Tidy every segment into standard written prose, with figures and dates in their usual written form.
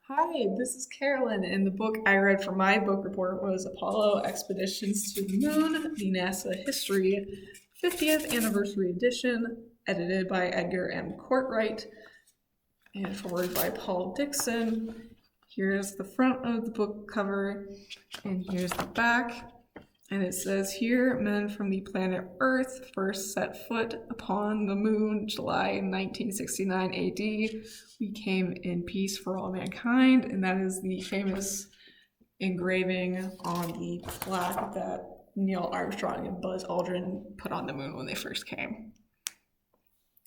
Hi, this is Carolyn, and the book I read for my book report was Apollo Expeditions to the Moon, the NASA History 50th Anniversary Edition, edited by Edgar M. Courtwright, and forwarded by Paul Dixon. Here's the front of the book cover, and here's the back. And it says here, men from the planet Earth first set foot upon the moon, July 1969 AD. We came in peace for all mankind. And that is the famous engraving on the plaque that Neil Armstrong and Buzz Aldrin put on the moon when they first came.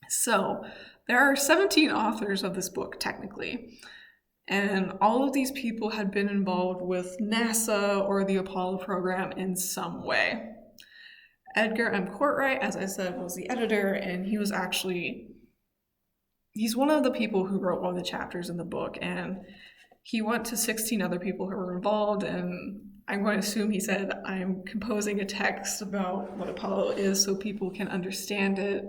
So there are 17 authors of this book, technically. And all of these people had been involved with NASA or the Apollo program in some way. Edgar M. Courtwright, as I said, was the editor, and he's one of the people who wrote one of the chapters in the book, and he went to 16 other people who were involved, and I'm going to assume he said, I'm composing a text about what Apollo is so people can understand it,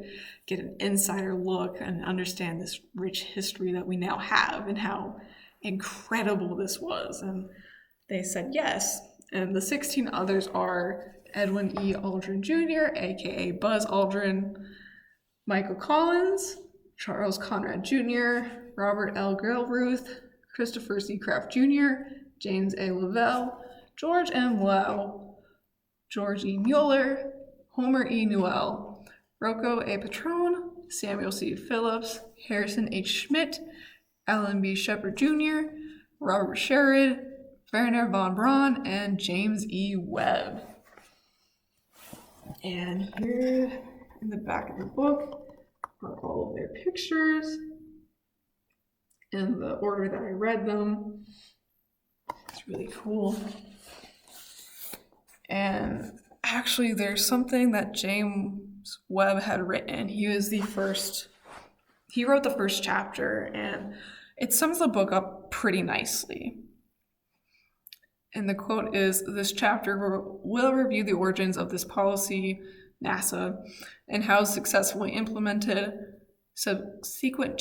get an insider look, and understand this rich history that we now have and how incredible this was. And they said yes. And the 16 others are Edwin E. Aldrin Jr., aka Buzz Aldrin, Michael Collins, Charles Conrad Jr., Robert L. Gilruth, Christopher C. Kraft Jr., James A. Lavelle, George M. Lau, George E. Mueller, Homer E. Newell, Rocco A. Petrone, Samuel C. Phillips, Harrison H. Schmidt, Alan B. Shepard Jr., Robert Sherrod, Werner von Braun, and James E. Webb. And here in the back of the book are all of their pictures in the order that I read them. It's really cool. And actually, there's something that James Webb had written. He wrote the first chapter, and it sums the book up pretty nicely. And the quote is, "This chapter will review the origins of this policy, NASA, and how successfully implemented. Subsequent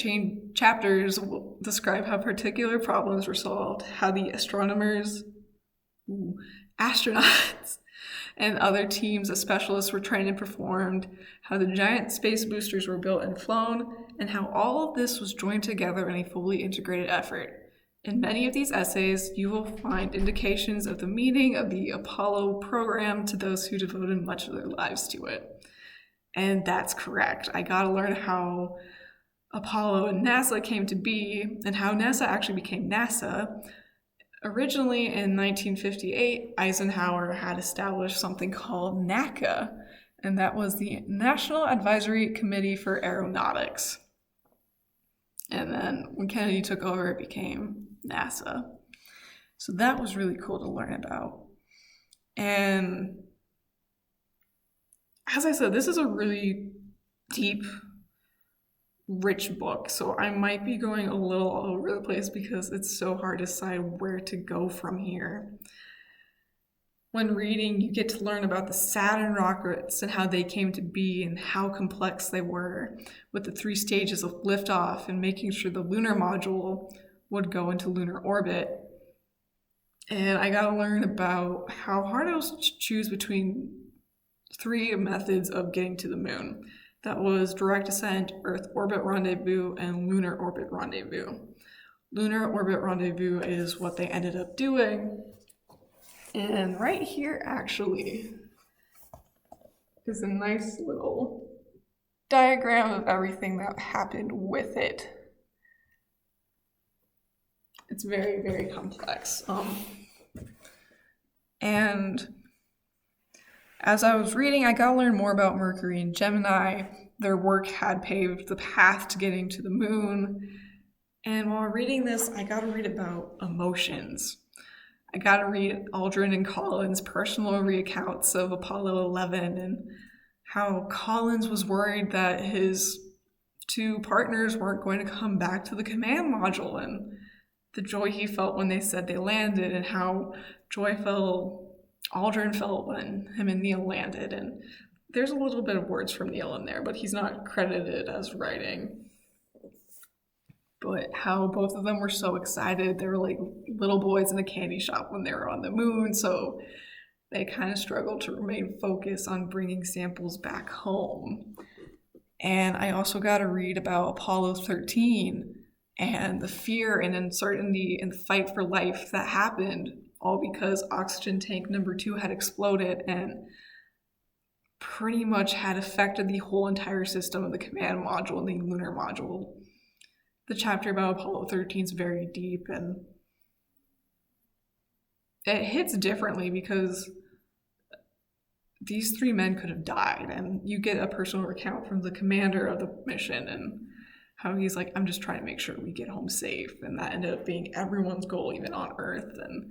chapters will describe how particular problems were solved, how the astronauts, and other teams of specialists were trained and performed, how the giant space boosters were built and flown, and how all of this was joined together in a fully integrated effort. In many of these essays, you will find indications of the meaning of the Apollo program to those who devoted much of their lives to it." And that's correct. I got to learn how Apollo and NASA came to be and how NASA actually became NASA. Originally in 1958, Eisenhower had established something called NACA, and that was the National Advisory Committee for Aeronautics. And then when Kennedy took over, it became NASA. So that was really cool to learn about. And as I said, this is a really deep, rich book, so I might be going a little all over the place because it's so hard to decide where to go from here. When reading, you get to learn about the Saturn rockets and how they came to be and how complex they were, with the 3 stages of liftoff and making sure the lunar module would go into lunar orbit. And I got to learn about how hard it was to choose between 3 methods of getting to the moon. That was direct ascent, Earth orbit rendezvous, and lunar orbit rendezvous. Lunar orbit rendezvous is what they ended up doing. And right here, actually, is a nice little diagram of everything that happened with it. It's very, very complex. And as I was reading, I got to learn more about Mercury and Gemini. Their work had paved the path to getting to the moon. And while reading this, I got to read about emotions. I got to read Aldrin and Collins' personal recounts of Apollo 11 and how Collins was worried that his 2 partners weren't going to come back to the command module, and the joy he felt when they said they landed, and how Aldrin felt when him and Neil landed. And there's a little bit of words from Neil in there, but he's not credited as writing. but how both of them were so excited. They were like little boys in a candy shop when they were on the moon, so they kind of struggled to remain focused on bringing samples back home. And I also got to read about Apollo 13 and the fear and uncertainty and the fight for life that happened, all because oxygen tank number 2 had exploded and pretty much had affected the whole entire system of the command module and the lunar module. The chapter about Apollo 13 is very deep, and it hits differently because these 3 men could have died, and you get a personal account from the commander of the mission and how he's like, I'm just trying to make sure we get home safe, and that ended up being everyone's goal, even on Earth, and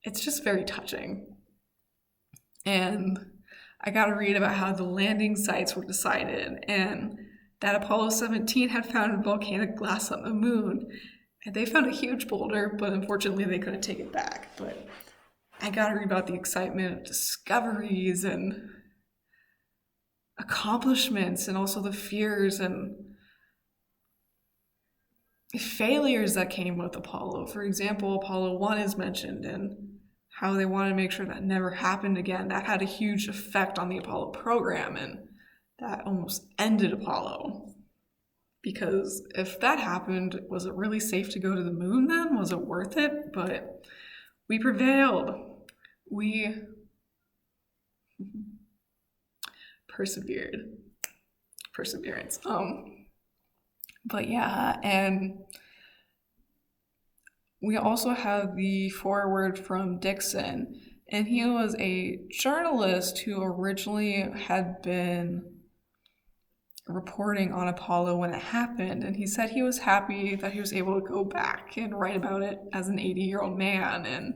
it's just very touching. And I got to read about how the landing sites were decided, and that Apollo 17 had found volcanic glass on the moon, and they found a huge boulder, but unfortunately they couldn't take it back. But I got to read about the excitement of discoveries and accomplishments, and also the fears and failures that came with Apollo. For example, Apollo 1 is mentioned, and how they wanted to make sure that never happened again. That had a huge effect on the Apollo program, and that almost ended Apollo. Because if that happened, was it really safe to go to the moon then? Was it worth it? But we prevailed. We persevered. Perseverance. But yeah, and we also have the foreword from Dixon, and he was a journalist who originally had been reporting on Apollo when it happened, and he said he was happy that he was able to go back and write about it as an 80-year-old man, and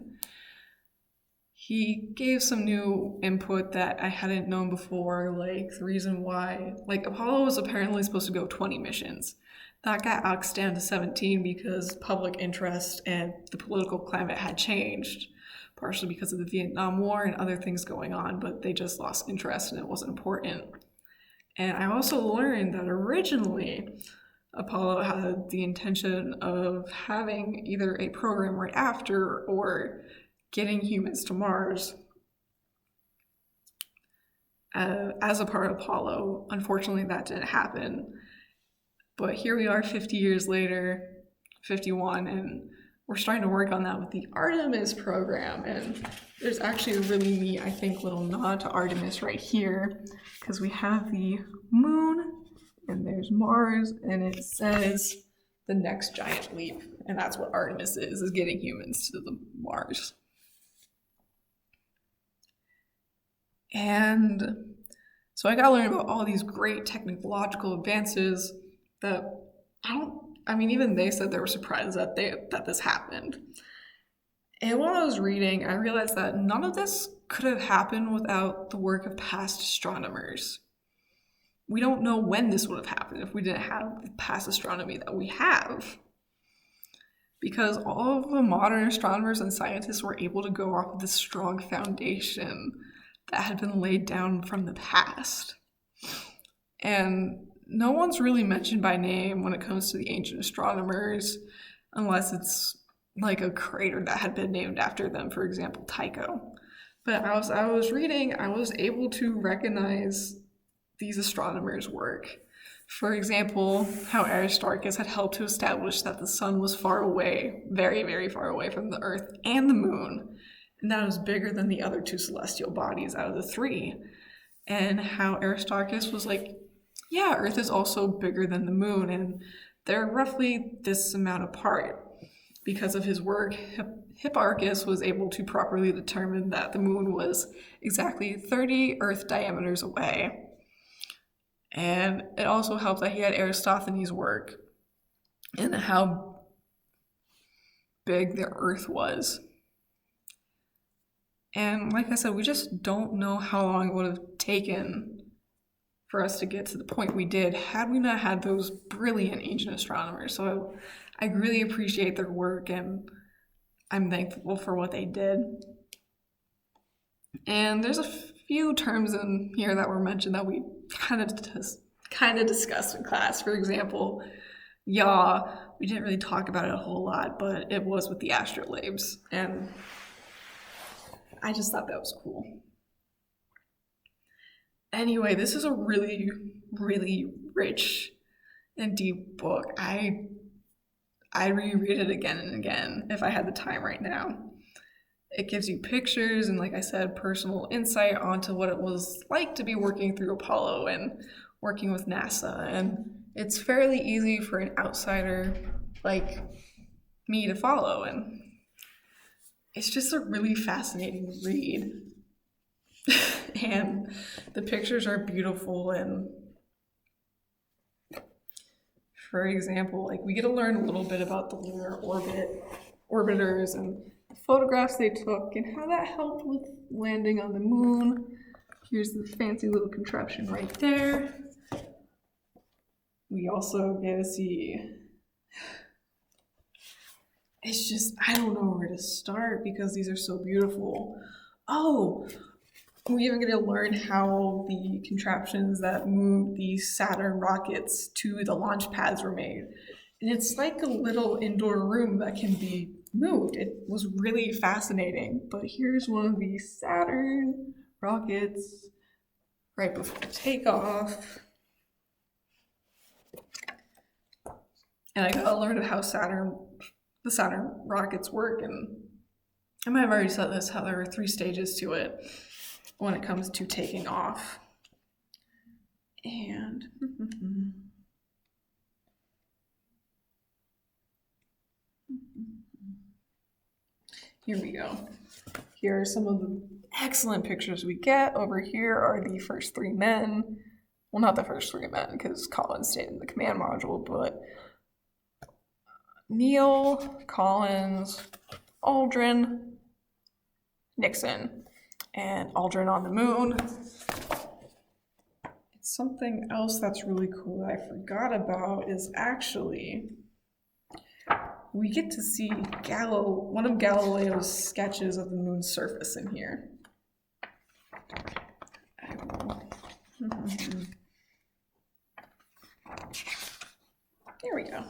he gave some new input that I hadn't known before, like the reason why, like Apollo was apparently supposed to go 20 missions. That got axed down to 17 because public interest and the political climate had changed, partially because of the Vietnam War and other things going on, but they just lost interest and it wasn't important. And I also learned that originally Apollo had the intention of having either a program right after or getting humans to Mars as a part of Apollo. Unfortunately, that didn't happen. But here we are 50 years later, 51, and we're starting to work on that with the Artemis program. And there's actually a really neat, I think, little nod to Artemis right here, because we have the moon, and there's Mars, and it says the next giant leap. And that's what Artemis is getting humans to the Mars. And so I got to learn about all these great technological advances that even they said they were surprised that this happened. And when I was reading, I realized that none of this could have happened without the work of past astronomers. We don't know when this would have happened if we didn't have the past astronomy that we have. Because all of the modern astronomers and scientists were able to go off of this strong foundation that had been laid down from the past. And no one's really mentioned by name when it comes to the ancient astronomers, unless it's like a crater that had been named after them, for example, Tycho. But as I was reading, I was able to recognize these astronomers' work. For example, how Aristarchus had helped to establish that the sun was far away, very, very far away from the Earth and the moon, and that it was bigger than the other 2 celestial bodies out of the 3. And how Aristarchus was like, yeah, Earth is also bigger than the moon, and they're roughly this amount apart. Because of his work, Hipparchus was able to properly determine that the moon was exactly 30 Earth diameters away. And it also helped that he had Aristophanes' work and how big the Earth was. And like I said, we just don't know how long it would have taken for us to get to the point we did had we not had those brilliant ancient astronomers. So I really appreciate their work, and I'm thankful for what they did. And there's a few terms in here that were mentioned that we kind of discussed in class. For example, yaw, we didn't really talk about it a whole lot, but it was with the astrolabes, and I just thought that was cool. Anyway, this is a really, really rich and deep book. I reread it again and again if I had the time right now. It gives you pictures and, like I said, personal insight onto what it was like to be working through Apollo and working with NASA. And it's fairly easy for an outsider like me to follow. And it's just a really fascinating read. And the pictures are beautiful. And for example, like we get to learn a little bit about the lunar orbiters and the photographs they took and how that helped with landing on the moon. Here's the fancy little contraption right there. We also get to see, it's just, I don't know where to start because these are so beautiful. Oh, we even get to learn how the contraptions that move the Saturn rockets to the launch pads were made. And it's like a little indoor room that can be moved. It was really fascinating. But here's one of the Saturn rockets right before takeoff. And I got to learn how the Saturn rockets work. And I might have already said this, how there are 3 stages to it when it comes to taking off. And here we go. Here are some of the excellent pictures we get. Over here are the first 3 men. Well, not the first 3 men because Collins stayed in the command module, but Neil, Collins, Aldrin, Nixon, and Aldrin on the moon. Something else that's really cool that I forgot about is actually we get to see one of Galileo's sketches of the moon's surface in here. There we go.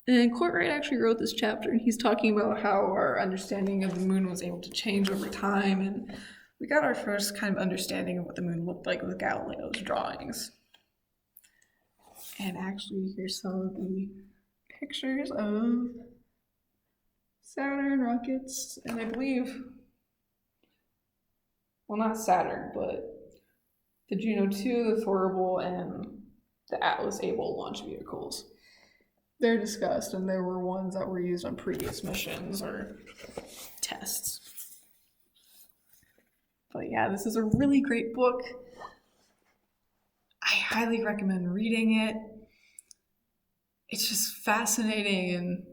And Courtwright actually wrote this chapter, and he's talking about how our understanding of the moon was able to change over time, and we got our first kind of understanding of what the moon looked like with Galileo's drawings. And actually, here's some of the pictures of Saturn rockets, and I believe, well, not Saturn, but the Juno 2, the Thorible, and the Atlas Able launch vehicles. They're discussed, and there were ones that were used on previous missions or tests. But yeah, this is a really great book. I highly recommend reading it. It's just fascinating and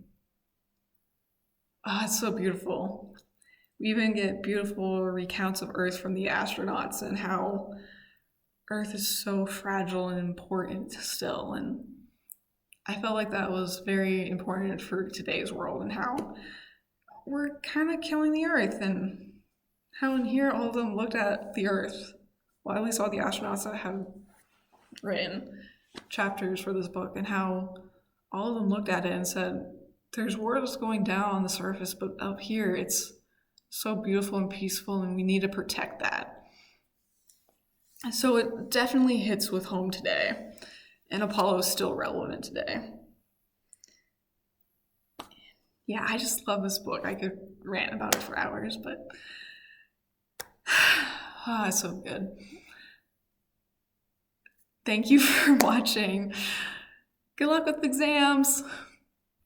it's so beautiful. We even get beautiful recounts of Earth from the astronauts and how Earth is so fragile and important still. And I felt like that was very important for today's world and how we're kind of killing the Earth and how in here all of them looked at the Earth. Well, at least all the astronauts that have written chapters for this book, and how all of them looked at it and said, there's worlds going down on the surface, but up here it's so beautiful and peaceful and we need to protect that. So it definitely hits with home today. And Apollo is still relevant today. Yeah, I just love this book. I could rant about it for hours, but it's so good. Thank you for watching. Good luck with exams.